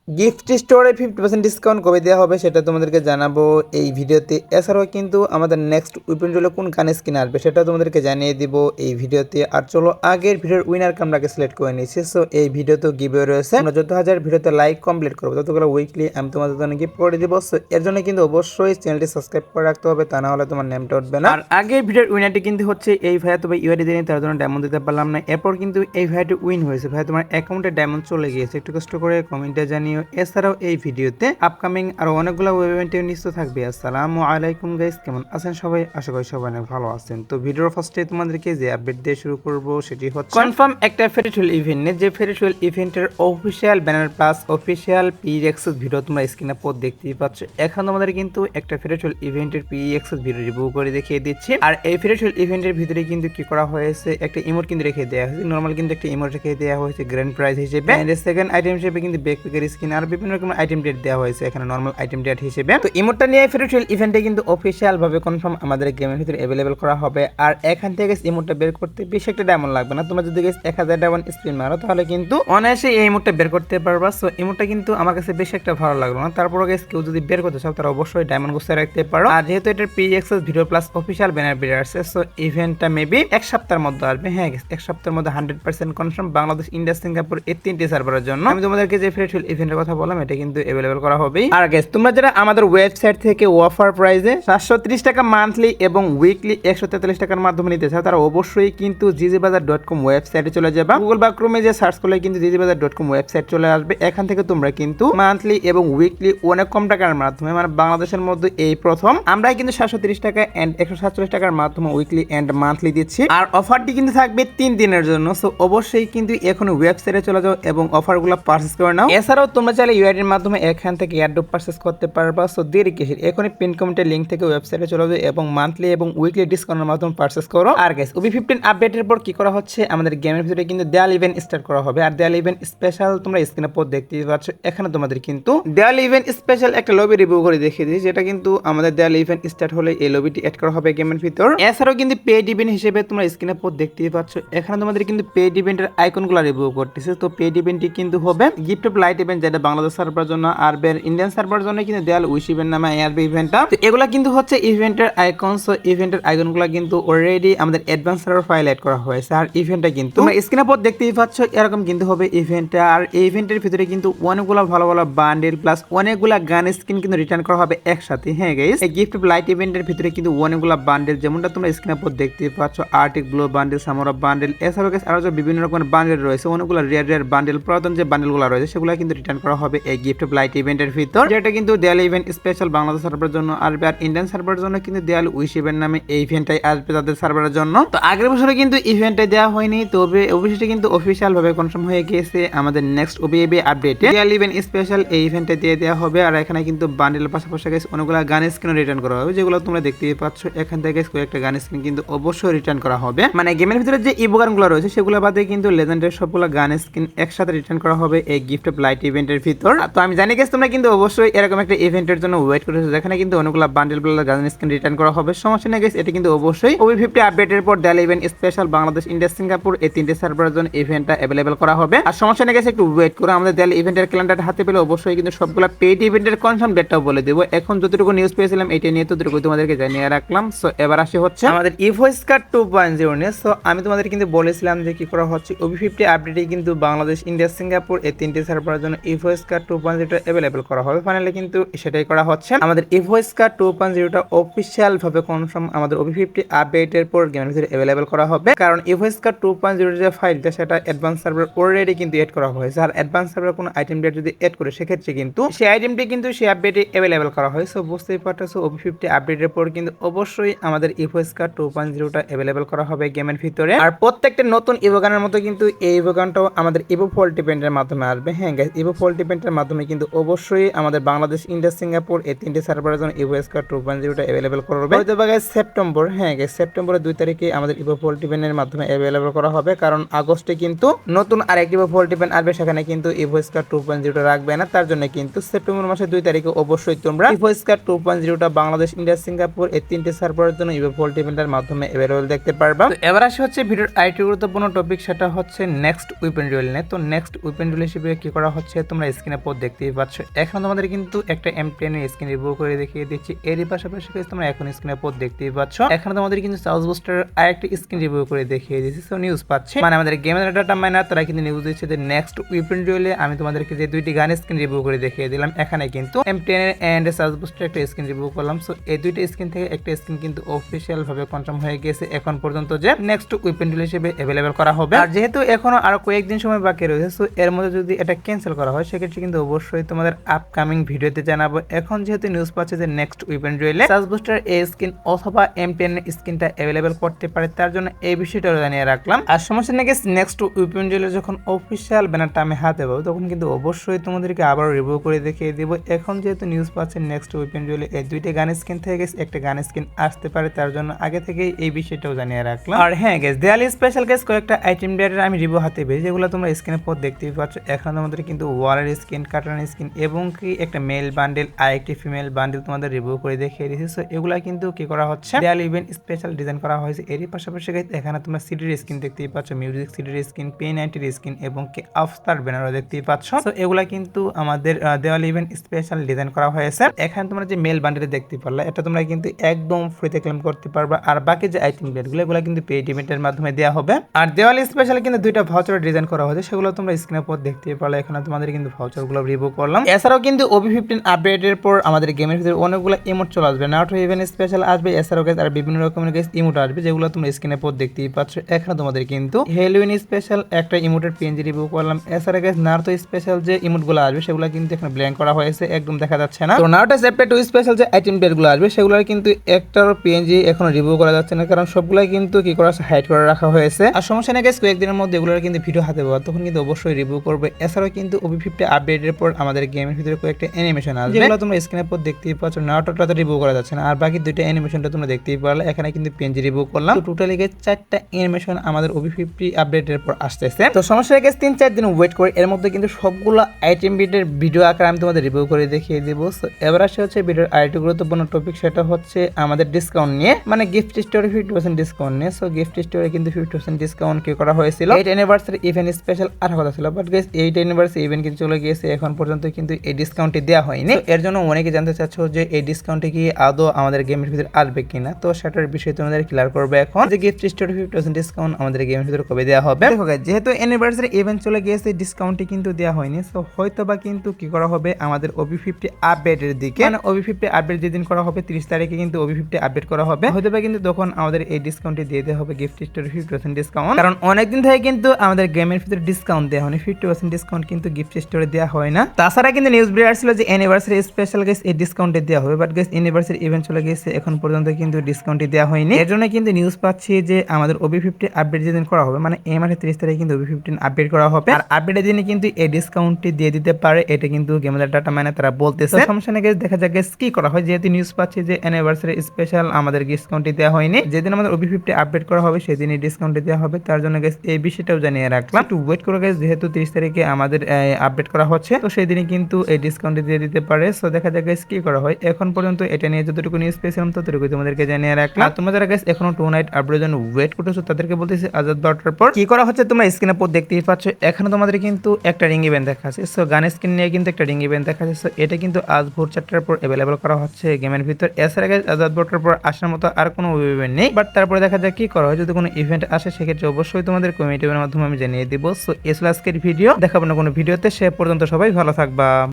Gift স্টোরে 50% discount কবে দেওয়া হবে সেটা তোমাদেরকে জানাবো এই ভিডিওতে। এছাড়াও কিন্তু আমাদের নেক্সট উইপেন রোলে কোন গান স্কিন আসবে সেটা তোমাদেরকে জানিয়ে দিব এই ভিডিওতে। আর চলো আগের ভিডিওর উইনারকে আমরা সিলেক্ট করে নিয়েছি। সো এই ভিডিওতে গিভওয়ে রয়েছে, আমরা যত হাজার ভিডিওতে লাইক কমপ্লিট করবো ততগুলো উইকলি আমি তোমাদের জন্য গিফট করে দিব। সো এর জন্য কিন্তু অবশ্যই চ্যানেলটি সাবস্ক্রাইব করে রাখতে হবে, তা না হলে তোমার নেমটা উঠবে না। আর আগের ভিডিওর উইনারটি কিন্তু হচ্ছে এই ভাইয়া, তবে ইউআইডি দিয়ে তার জন্য ডায়মন্ড দিতে পারলাম না। এরপর কিন্তু এই ভাইয়াটি উইন হয়েছে। ভাই তোমার অ্যাকাউন্টে ডায়মন্ড চলে গিয়েছে, একটু কষ্ট করে কমেন্টে জানিও। এছাড়াও এই ভিডিওতে আপকামিং আরো অনেকগুলো ওয়েব ইভেন্টের নিশ্চয় থাকবে। আসসালামু আলাইকুম গাইস, কেমন আছেন সবাই? আশা করি সবাই অনেক ভালো আছেন। তো ভিডিওর ফার্স্টে তোমাদেরকে যে আপডেট দিয়ে শুরু করব সেটি হচ্ছে কনফার্ম একটা ফেরিটুয়েল ইভেন্ট, যে ফেরিটুয়েল ইভেন্টের official banner plus official PXS video তোমরা স্ক্রিনে পর দেখতেই পাচ্ছ। এখন তোমাদের কিন্তু একটা ফেরিটুয়েল ইভেন্টের পিএক্সএস ভিডিও রিভিউ করে দেখিয়ে দিচ্ছি। আর এই ফেরিটুয়েল ইভেন্টের ভিতরে কিন্তু কি করা হয়েছে, একটা ইমোট কিন্তু রেখে দেওয়া হয়েছে। নরমাল কিন্তু একটা ইমোট রেখে দেওয়া হয়েছে গ্র্যান্ড প্রাইজ হিসেবে। সেকেন্ড আইটেম হিসেবে কিন্তু ব্যাকপ্যাকের স্কিন আর বিভিন্ন রকম আইটেম ডেট দেওয়া হয়েছে এখানে নরমাল আইটেম ডেট হিসেবে। তো ইমোটটা নিয়ে ফেরিটুয়েল ইভেন্টে কিন্তু অফিসিয়াল ভাবে কনফার্ম আমাদের গেমের ভিতরে अवेलेबल করা হবে। আর এখান থেকে ইমোটটা বের করতে বেশি একটা ডায়মন্ড লাগবে না। তোমরা যদি 1000 ডায়মন্ড স্পিন মারো তাহলে কিন্তু অনায়াসে এই ইমোটটা বের করতে পারবা। সো ইমোটটা কিন্তু আমার কাছে বেশি একটা ভালো লাগলো না। তারপরে গাইস কেউ যদি বের করতে চাও তারা অবশ্যই ডায়মন্ড গুছিয়ে রাখতে পারো। আর যেহেতু এটার পিএক্সএস ভিডিও প্লাস অফিসিয়াল ব্যানার বের আসছে, সো ইভেন্টটা মেবি এক সপ্তাহের মধ্যে আসবে। হ্যাঁ গাইস, এক সপ্তাহের মধ্যে 100% কনফার্ম বাংলাদেশ, ইন্ডিয়া, সিঙ্গাপুর এই তিনটি সার্ভারের জন্য। আমি তোমাদেরকে যে ফেরিটুয়েল ইভেন্টের কথা বললাম এটা কিন্তু अवेलेबल করা হবে। আর গাইস তোমরা যারা আমাদের ওয়েবসাইট থেকে অফার প্রাইসে 730 টাকা মান্থলি এবং উইকলি 143 টাকার মাধ্যমে নিতে চাও তারা অবশ্যই কিন্তু জিজিবাজার.com ওয়েবসাইটে চলে যাবা। গুগল বা ক্রোমে যে সার্চ করলে কিন্তু জিজিবাজার.com ওয়েবসাইট চলে আসবে। এখান থেকে তোমরা কিন্তু মান্থলি এবং উইকলি অনেক কম টাকার মাধ্যমে, মানে বাংলাদেশের মধ্যে এই প্রথম আমরা কিন্তু 730 টাকা এন্ড 147 টাকার মাধ্যমে উইকলি এন্ড মান্থলি দিচ্ছি। আর অফারটি কিন্তু থাকবে 3 দিনের জন্য। সো অবশ্যই কিন্তু এখন ওয়েবসাইটে চলে যাও এবং অফারগুলো পারচেজ করে নাও। এছাড়াও তোমরা চাইলে ইউআইডির মাধ্যমে এখান থেকে এয়ারড্রপ পারচেজ করতে পারবা। সো দেরি কিসের, এখনই পিন কমেন্টের লিংক থেকে ওয়েবসাইটে চলে যাও এবং মান্থলি এবং উইকলি ডিসকাউন্টের মাধ্যমে পারচেজ করো। আর গাইস OB15 আপডেটের পর কি করা হচ্ছে, আমাদের গেমের ভিতরে কিন্তু দেয়াল ইভেন্ট স্টার্ট করা হবে। আর দেয়াল ইভেন্ট স্পেশাল তোমরা স্ক্রিনে পর দেখতেই পাচ্ছ। এখানে তোমাদের কিন্তু দেয়াল ইভেন্ট স্পেশাল একটা লবি রিভিউ করে দেখিয়ে দিই, যেটা কিন্তু আমাদের দেয়াল ইভেন্ট স্টার্ট হলে এই লবিটি অ্যাড করা হবে গেমের ভিতর। এছাড়াও কিন্তু পেড ইভেন্ট হিসেবে তোমরা স্ক্রিনে পর দেখতেই পাচ্ছ। এখানে তোমাদের কিন্তু পেড ইভেন্টের আইকনগুলো রিভিউ করতেছে। তো পেড ইভেন্টটি কিন্তু হবে গিফট অফ লাইট ইভেন্ট, যেটা বাংলাদেশ সার্ভারের জন্য আর ইন্ডিয়ান সার্ভারের জন্য কিন্তু দেয়াল উইশ ইভেন্ট নামে আসবে ইভেন্টটা। তো এগুলা কিন্তু হচ্ছে ইভেন্টের আইকন। সো ইভেন্টের আইকনগুলো কিন্তু অলরেডি আমাদের অ্যাডভান্স সার্ভার ফাইল অ্যাড করা হয়েছে। আর ইভেন্টটা কিন্তু তোমরা স্ক্রিনে পর দেখতেই পাচ্ছ এরকম কিন্তু হবে ইভেন্টটা। আর এই ইভেন্টের ভিতরে কিন্তু অনেকগুলো ভালো ভালো বান্ডেল প্লাস অনেকগুলা গান স্কিন কিন্তু রিটার্ন করা হবে একসাথে। হ্যাঁ গাইস, এই গিফট অফ লাইট ইভেন্টের ভিতরে কিন্তু অনেকগুলা বান্ডেল, যেমনটা তোমরা স্ক্রিনে পর দেখতেই পাচ্ছ, আর্টিক গ্লো বান্ডেল, সামরা বান্ডেল, এছাড়াও গাইস আরো যে বিভিন্ন রকমের বান্ডেল রয়েছে, অনেকগুলো রেয়ার রেয়ার বান্ডেল, পুরাতন যে বান্ডেলগুলো রয়েছে সেগুলো কিন্তু রিটার্ন করা হবে এই গিফট অফ লাইট ইভেন্টের ভিতর, যেটা কিন্তু দেয়াল ইভেন্ট স্পেশাল বাংলাদেশ সার্ভারের জন্য আসবে। আর ইন্ডিয়ান সার্ভারের জন্য কিন্তু দেয়াল উইশ ইভেন্ট নামে এই ইভেন্টটাই আসবে তাদের সার্ভারের জন্য। তো আগের বছরে কিন্তু ইভেন্টটা দেওয়া হয়নি, তবে অবশ্যই কিন্তু অফিসিয়াল ভাবে কনফার্ম হয়ে গিয়েছে আমাদের নেক্সট ওবিএবি আপডেটে দেয়াল ইভেন্ট স্পেশাল এই ইভেন্টটা দিয়ে দেওয়া হবে। আর এখানে কিন্তু বান্ডেলের পাশাপাশি গাইস অনেকগুলো গান স্কিন রিটার্ন করা হবে, যেগুলো তোমরা দেখতেই পাচ্ছ। এখান থেকে কয়েকটা গান স্কিন কিন্তু অবশ্যই রিটার্ন করা হবে। মানে গেমের ভিতরে যে ইভোগানগুলো রয়েছে সেগুলো বাদে কিন্তু লেজেন্ডের সবগুলো গান স্কিন একসাথে রিটার্ন করা হবে এই গিফট অফ লাইট ইভেন্টের ভিতর। তো আমি জানি গেছ তোমরা কিন্তু অবশ্যই এরকম একটা ইভেন্টের জন্য ওয়েট করেছো, যেখানে কিন্তু অনেকগুলো বান্ডেল গান স্কিন রিটার্ন করা হবে। সমস্যা নেই গাইস, এটা কিন্তু অবশ্যই OB50 আপডেটের পর দেয়াল event special Bangladesh, India, Singapore এই তিনটে সার্ভারের জন্য ইভেন্টটা अवेलेबल করা হবে। আর সমস্যা নেই গাইস, একটু ওয়েট করে আমাদের দেয়াল ইভেন্টের ক্যালেন্ডার হাতে পেলে অবশ্যই কিন্তু সবগুলা পেইড ইভেন্টের কনফার্ম ডেটটাও বলে দেব। এখন যতটুকু নিউজ পেয়েছিলাম এটা নিয়ে ততটুকু তোমাদেরকে জানিয়ে রাখলাম। সো এবার আসি হচ্ছে আমাদের ইভয়েস কার্ড 2.0 নিয়ে। সো আমি তোমাদের কিন্তু বলেছিলাম যে কি করা হচ্ছে, OB50 আপডেটে কিন্তু বাংলাদেশ, ইন্ডিয়া, সিঙ্গাপুর এই তিনটে সার্ভারের জন্য ইভয়েস কার্ড 2.0 अवेलेबल করা হবে। ফাইনালি কিন্তু সেটাই করা হচ্ছে। আমাদের ইভয়েস কার্ড 2.0টা অফিশিয়াল ভাবে কনফার্ম আমাদের OB50 আপডেটের পর গেমের ভিতরে अवेलेबल করা হবে। কারণ ইভয়েস কার্ড 2.0 যে ফাইলটা সেটা অ্যাডভান্স সার্ভার অলরেডি কিন্তু এড করা হয়েছে। আর অ্যাডভান্স সার্ভার কোনো আইটেম ডেট যদি এড করে সেক্ষেত্রে কিন্তু সেই আইটেমটি কিন্তু সেই আপডেটে अवेलेबल করা হয়। সো বুঝতেই পারতেছো OB50 আপডেটের পর কিন্তু অবশ্যই আমাদের ইভয়েস কার্ড 2.0টা अवेलेबल করা হবে গেমের ভিতরে। আর প্রত্যেকটা নতুন ইভোগানের মতো কিন্তু এই ইভোগানটাও আমাদের ইভো ফল্ট ইভেন্টের মাধ্যমে আসবে। হ্যাঁ গাইস, ইভো ফল্ট ইভেন্টের মাধ্যমে কিন্তু অবশ্যই আমাদের বাংলাদেশ, ইন্ডিয়া, সিঙ্গাপুর এই তিনটে সার্ভারের জন্য ইভয়েস কার্ড 2.0টা अवेलेबल করবে। হয়তো বা গাইস সেপ্টেম্বর, হ্যাঁ গাইস সেপ্টেম্বরের 2 তারিখে আমাদের ইভো ফল্ট ইভেন্টের মাধ্যমে अवेलेबल করা হবে। কারণ আগস্টে কিন্তু নতুন আরেকটি ইভো ফল্ট ইভেন্ট আসবে, সেখানে কিন্তু ইভয়েস কার্ড 2.0টা রাখবে না। তার জন্য কিন্তু সেপ্টেম্বর মাসের 2 তারিখে অবশ্যই তোমরা ইভয়েস কার্ড 2.0টা বাংলাদেশ, ইন্ডিয়া, সিঙ্গাপুর এই তিনটে সার্ভারের জন্য ইভো ফল্ট ইভেন্টের মাধ্যমে अवेलेबल দেখতে পারবা। তো এবার আসি হচ্ছে ভিডিওর আরেকটি গুরুত্বপূর্ণ টপিক, সেটা হচ্ছে নেক্সট উইপেন রুল নিয়ে। তো নেক্সট উইপেন রুল হিসেবে কি করা হচ্ছে, তোমরা স্ক্রিনে পর দেখতেই পাচ্ছ। এখন তোমাদের কিন্তু একটা M10 এর স্ক্রিন রিভিউ করে দেখিয়ে দিচ্ছি। এরই পাশাপাশি তোমরা এখন স্ক্রিনে পর দেখতেই পাচ্ছ। এখন তোমাদের কিন্তু চার্জ বুস্টার আরেকটা স্ক্রিন রিভিউ করে দেখিয়ে দিচ্ছি। সো নিউজ পাচ্ছি, মানে আমাদের গেমের ডাটা মাইনার তারা কিন্তু নিউজ দিচ্ছে যে নেক্সট উইপেন ডুয়েলে আমি তোমাদেরকে যে দুইটি গান স্ক্রিন রিভিউ করে দেখিয়ে দিলাম, এখানে কিন্তু M10 এর এন্ড চার্জ বুস্টার একটা স্ক্রিন রিভিউ করলাম। সো এই দুইটা স্ক্রিন থেকে একটা স্ক্রিন কিন্তু অফিসিয়াল ভাবে কনফার্ম হয়ে গেছে এখন পর্যন্ত যে নেক্সট উইপেন ডুয়েল হিসেবে অ্যাভেলেবল করা হবে। আর যেহেতু এখনো আরো কয়েকদিন সময় বাকি রয়েছে, সো এর মধ্যে যদি এটা ক্যান্সেল করা হয় সেক্ষেত্রে কিন্তু অবশ্যই তোমাদের আপকামিং ভিডিওতে জানাবো। এখন যেহেতু নিউজ পাচ্ছে যে নেক্সট উইপেন ডুয়েলে চার্জ বুস্টার এই স্কিন অথবা M10 এর স্কিনটা অ্যাভেলেবল করতে পারে, তার জন্য এই বিষয়টা জানিয়ে রাখলাম। আর সমস্যা নাকি নেক্সট উইপেন ডুয়েলে যখন অফিসিয়াল ব্যানারটা আমি হাতে পাবো তখন কিন্তু অবশ্যই তোমাদেরকে আবার রিভিউ করে দেখিয়ে দিব। এখন যেহেতু নিউজ পাচ্ছে নেক্সট উইপেন ডুয়েলে এই দুইটা গান স্কিন থেকে একটা গান স্কিন আসতে পারে, তার জন্য আগে থেকেই এই বিষয়টাও জানিয়ে রাখলাম। আর হ্যাঁ গাইস, দেয়ালি স্পেশাল গাইস কয়েকটা আইটেম ডেটের আমি রিভিউ হাতে পেয়েছি, যেগুলো তোমরা স্ক্রিনের পর দেখতেই পাচ্ছ। এখন তোমাদের কিন্তু ওয়ালের স্কিন, কাটার স্কিন এবং কি একটা মেল বান্ডেল আর একটি ফিমেল বান্ডেল তোমাদের রিভিউ করে দেখিয়ে দিয়েছি। সো এগুলা কিন্তু কি করা হচ্ছে, দেয়ালি ইভেন্ট স্পেশাল ডিজাইন করা হয়েছে। এরই পাশাপাশি গাইস এখানে তোমরা সিডির স্কিন দেখতেই পাচ্ছ, মিউজিক সিডির স্কিন, P90 স্কিন এবং কি আফতার ব্যানারও দেখতেই পাচ্ছ। সো এগুলা কিন্তু আমাদের দেওয়ালি ইভেন্ট স্পেশাল ডিজাইন করা হয়েছে। এখানে তোমরা যে মেল বান্ডেল দেখতে পারলা, এটা তোমরা কিন্তু একদম ফ্রিতে ক্লেম করতে পারবা। আর বাকি যে আইটেম ডেটগুলো এগুলো কিন্তু পেইড ইভেন্টের মাধ্যমে দেওয়া হবে। আর দেওয়ালি স্পেশাল কিন্তু দুইটা ভাউচার ডিজাইন করা হয়েছে, সেগুলো তোমরা স্ক্রিনের পর দেখতেই পারলা। এখানে তোমাদের কিন্তু ভাউচারগুলো রিভিউ করলাম। এছাড়াও কিন্তু OB15 আপডেটের পর আমাদের গেমের ভিতরে অনেকগুলো ইমোট চলে আসবে, নাউট ইভেন্ট স্পেশাল আসবে। এছাড়াও গাইস আর বিভিন্ন রকমের গাইস ইমোট আসবে, যেগুলো তোমরা স্ক্রিনের পর দেখতেই পাচ্ছ। এখানে তোমাদের কিন্তু হ্যালোউইন স্পেশাল একটা ইমোটের PNG রিভিউ করলাম। এছাড়া গাইস নারুতো স্পেশাল যে ইমোটগুলো আসবে সেগুলো কিন্তু এখানে ব্ল্যাঙ্ক করা হয়েছে, একদম দেখা যাচ্ছে না। তো নারুতো চ্যাপ্টার 2 স্পেশাল যে আইটেম ডেটগুলো আসবে সেগুলোর কিন্তু একটার PNG এখনো রিভিউ করা যাচ্ছে না, কারণ সবগুলাই কিন্তু কি করা হাইড করে রাখা হয়েছে। আর সমস্যা নেই গাইস, কয়েকদিনের মধ্যে এগুলোর কিন্তু ভিডিও হাতে পাবো, তখন কিন্তু অবশ্যই রিভিউ করবে। এছাড়াও কিন্তু OB50 আপডেটের পর আমাদের গেমের ভিতরে কয়েকটা অ্যানিমেশন আসবে, যেগুলো তোমরা স্ক্রিনের পর দেখতেই পাচ্ছ। নারুটোটা তো রিভিউ করা যাচ্ছে না, আর বাকি দুইটা অ্যানিমেশনটা তোমরা দেখতেই পারলে। এখানে কিন্তু PNG রিভিউ করলাম। তো টোটালি গাইস 4টা অ্যানিমেশন আমাদের OB50 আপডেটের পর আসতেছে। তো সমস্যা নেই গাইস, 3-4 দিন ওয়েট করে এর মধ্যে কিন্তু সবগুলো আইটেম বিটের ভিডিও আকারে আমি তোমাদের রিভিউ করে দেখিয়ে দিব। সো এবার আসে হচ্ছে ভিডিওর আরেকটি গুরুত্বপূর্ণ টপিক, সেটা হচ্ছে আমাদের ডিসকাউন্ট নিয়ে, মানে গিফট স্টোরে 50% ডিসকাউন্ট নিয়ে। সো গিফট স্টোরে কিন্তু 50% ডিসকাউন্ট কি করা হয়েছিল 8 অ্যানিভার্সারি ইভেন্ট স্পেশাল আর কথা ছিল, বাট গাইস 8 অ্যানিভার্সারি ইভেন্ট কিন্তু চলে গিয়েছে, এখন পর্যন্ত কিন্তু এই ডিসকাউন্টটি দেওয়া হয়নি। এর জন্য অনেকে জানতে চাচ্ছ যে এই ডিসকাউন্টটি কি আদৌ আমাদের গেমের ভিতরে আসবে কিনা, তো সেটার বিষয়ে তোমাদের ক্লিয়ার করবে এখন যে গিফট স্টোরে 50% ডিসকাউন্ট আমাদের গেমের ভিতরে কবে দেওয়া হবে। দেখো গাইস, যেহেতু অ্যানিভার্সারি ইভেন্ট চলে গিয়েছে, ডিসকাউন্টটি কিন্তু দেওয়া হয়নি। সো হয়তো বা কিন্তু কি করা হবে আমাদের OB50 আপডেটের দিকে, মানে OB50 আপডেট যেদিন করা হবে 30 তারিখে কিন্তু OB50 আপডেট করা হবে, হয়তো বা কিন্তু তখন আমাদের এই ডিসকাউন্টটি দিয়ে দেওয়া হবে গিফট স্টোরে 50% ডিসকাউন্ট। কারণ অনেকদিন থেকে কিন্তু আমাদের গেমের ভিতরে ডিসকাউন্ট দেওয়া হয়নি, 50% ডিসকাউন্ট কিন্তু গিফট স্টোরে দেওয়া হয় না। তাছাড়া কিন্তু নিউজ বেরিয়ে ছিল যে অ্যানিভার্সারি স্পেশাল গাইস এই ডিসকাউন্টে দেওয়া হবে, বাট গাইস অ্যানিভার্সারি ইভেন্ট চলে গিয়েছে, এখন পর্যন্ত কিন্তু ডিসকাউন্টটি দেওয়া হয়নি। এর জন্য কিন্তু নিউজ পাচ্ছি যে আমাদের OB50 আপডেট যেদিন করা হবে, মানে এই মাসের 30 তারিখে কিন্তু OB15 আপডেট করা হবে, আর আপডেটের দিনে কিন্তু এই ডিসকাউন্টটি দিয়ে দিতে পারে, এটা কিন্তু গেমের ডাটা মানে তারা বলতেছে। সমস্যা নেই গাইস, দেখা যাক গাইস কি করা হয়। যেহেতু নিউজ পাচ্ছি যে অ্যানিভার্সারি স্পেশাল আমাদের ডিসকাউন্টটি দেওয়া হয়নি, যেদিন আমাদের OB50 আপডেট করা হবে সেদিনই ডিসকাউন্টটি দেওয়া হবে, তার জন্য গাইস এই বিষয়টাও জানিয়ে রাখলাম। একটু ওয়েট করো গাইস, যেহেতু 30 তারিখে আমাদের আপডেট করা হচ্ছে, তো সেই দিনই কিন্তু এই ডিসকাউন্টটি দিয়ে দিতে পারে। সো দেখা যাক গাইস কি করা হয়। এখন পর্যন্ত এটা নিয়ে যতটুকু নিউজ পেয়েছিলাম ততটুকু তোমাদেরকে জানিয়ে রাখলাম। তোমরা যারা গাইস এখনো 2 নাইট আপডেটের জন্য ওয়েট করতেছো তাদেরকে বলতেছি আজাদ ডটার পর কি করা হচ্ছে তোমরা স্ক্রিনের পর দেখতেই পাচ্ছ। এখানে তোমাদের কিন্তু একটা রিং ইভেন্ট দেখাচ্ছে, সো গান স্কিন নিয়ে কিন্তু একটা রিং ইভেন্ট দেখাচ্ছে। সো এটা কিন্তু আজ ভোর 4টার পর অ্যাভেলেবল করা হচ্ছে গেমের ভিতর। এছাড়া গাইস আজাদ ডটার পর আসার মতো আর কোনো ইভেন্ট নেই, বাট তারপরে দেখা যাক কি করা হয়। যদি কোনো ইভেন্ট আসে সেক্ষেত্রে অবশ্যই তোমাদের কমিউনিটির মাধ্যমে আমি জানিয়ে দিব। সো এস আজকের ভিডিও, দেখাবো না কোনো ভিডিওতে, সে পর্যন্ত সবাই ভালো থাকবা।